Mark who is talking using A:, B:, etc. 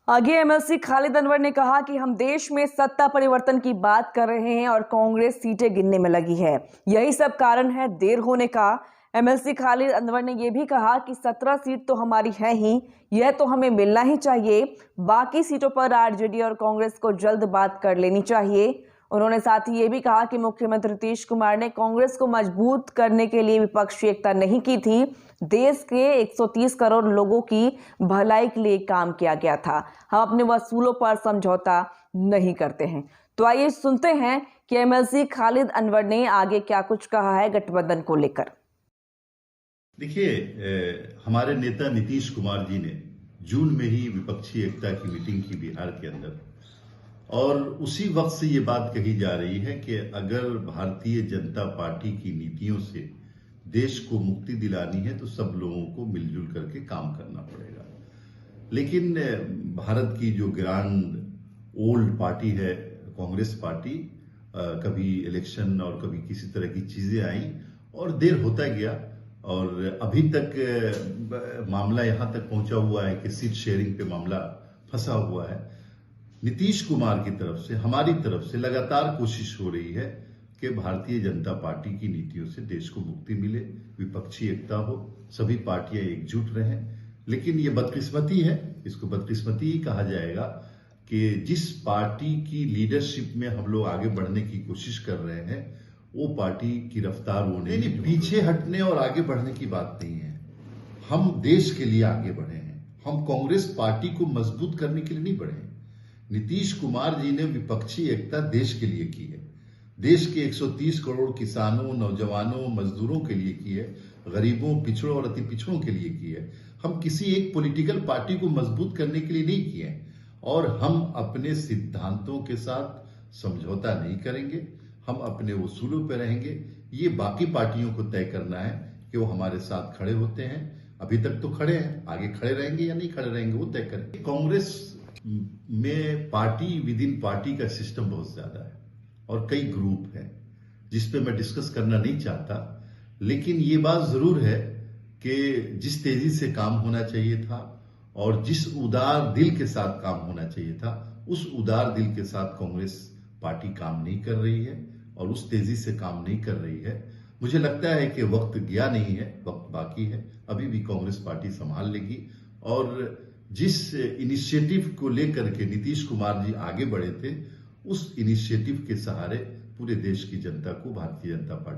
A: आगे एमएलसी खालिद अनवर ने कहा कि हम देश में सत्ता परिवर्तन की बात कर रहे हैं और कांग्रेस सीटें गिनने में लगी है। यही सब कारण है देर होने का। एमएलसी खालिद अनवर ने यह भी कहा कि 17 सीट तो हमारी है ही, यह तो हमें मिलना ही चाहिए। बाकी सीटों पर आरजेडी और कांग्रेस को जल्द बात कर लेनी चाहिए। उन्होंने साथ ही ये भी कहा कि मुख्यमंत्री नीतीश कुमार ने कांग्रेस को मजबूत करने के लिए विपक्षी एकता नहीं की थी। देश के 130 करोड़ लोगों की भलाई के लिए काम किया गया था। हम अपने वसूलों पर समझौता नहीं करते हैं। तो आइए सुनते हैं कि एमएलसी खालिद अनवर ने आगे क्या कुछ कहा है गठबंधन को लेकर।
B: देखिए, हमारे नेता नीतीश कुमार जी ने जून में ही विपक्षी एकता की मीटिंग की बिहार के अंदर, और उसी वक्त से ये बात कही जा रही है कि अगर भारतीय जनता पार्टी की नीतियों से देश को मुक्ति दिलानी है तो सब लोगों को मिलजुल करके काम करना पड़ेगा। लेकिन भारत की जो ग्रांड ओल्ड पार्टी है कांग्रेस पार्टी, कभी इलेक्शन और कभी किसी तरह की चीजें आई और देर होता गया, और अभी तक मामला यहां तक पहुंचा हुआ है कि सीट शेयरिंग पे मामला फंसा हुआ है। नीतीश कुमार की तरफ से, हमारी तरफ से लगातार कोशिश हो रही है कि भारतीय जनता पार्टी की नीतियों से देश को मुक्ति मिले, विपक्षी एकता हो, सभी पार्टियां एकजुट रहें। लेकिन ये बदकिस्मती है, इसको बदकिस्मती ही कहा जाएगा कि जिस पार्टी की लीडरशिप में हम लोग आगे बढ़ने की कोशिश कर रहे हैं वो पार्टी की रफ्तार वो नहीं। पीछे हटने और आगे बढ़ने की बात नहीं है, हम देश के लिए आगे बढ़े हैं। हम कांग्रेस पार्टी को मजबूत करने के लिए नहीं बढ़े हैं। नीतीश कुमार जी ने विपक्षी एकता देश के लिए की है, देश के 130 करोड़ किसानों, नौजवानों, मजदूरों के लिए की है, गरीबों, पिछड़ों और अति पिछड़ों के लिए की है। हम किसी एक पॉलिटिकल पार्टी को मजबूत करने के लिए नहीं किए हैं, और हम अपने सिद्धांतों के साथ समझौता नहीं करेंगे। हम अपने उसूलों पर रहेंगे। ये बाकी पार्टियों को तय करना है कि वो हमारे साथ खड़े होते हैं। अभी तक तो खड़े हैं, आगे खड़े रहेंगे या नहीं खड़े रहेंगे वो तय करेंगे। कांग्रेस में पार्टी विद इन पार्टी का सिस्टम बहुत ज्यादा है और कई ग्रुप हैं जिसपे मैं डिस्कस करना नहीं चाहता। लेकिन ये बात जरूर है कि जिस तेजी से काम होना चाहिए था और जिस उदार दिल के साथ काम होना चाहिए था, उस उदार दिल के साथ कांग्रेस पार्टी काम नहीं कर रही है और उस तेजी से काम नहीं कर रही है। मुझे लगता है कि वक्त गया नहीं है, वक्त बाकी है। अभी भी कांग्रेस पार्टी संभाल लेगी, और जिस इनिशिएटिव को लेकर के नीतीश कुमार जी आगे बढ़े थे, उस इनिशिएटिव के सहारे पूरे देश की जनता को भारतीय जनता पार्टी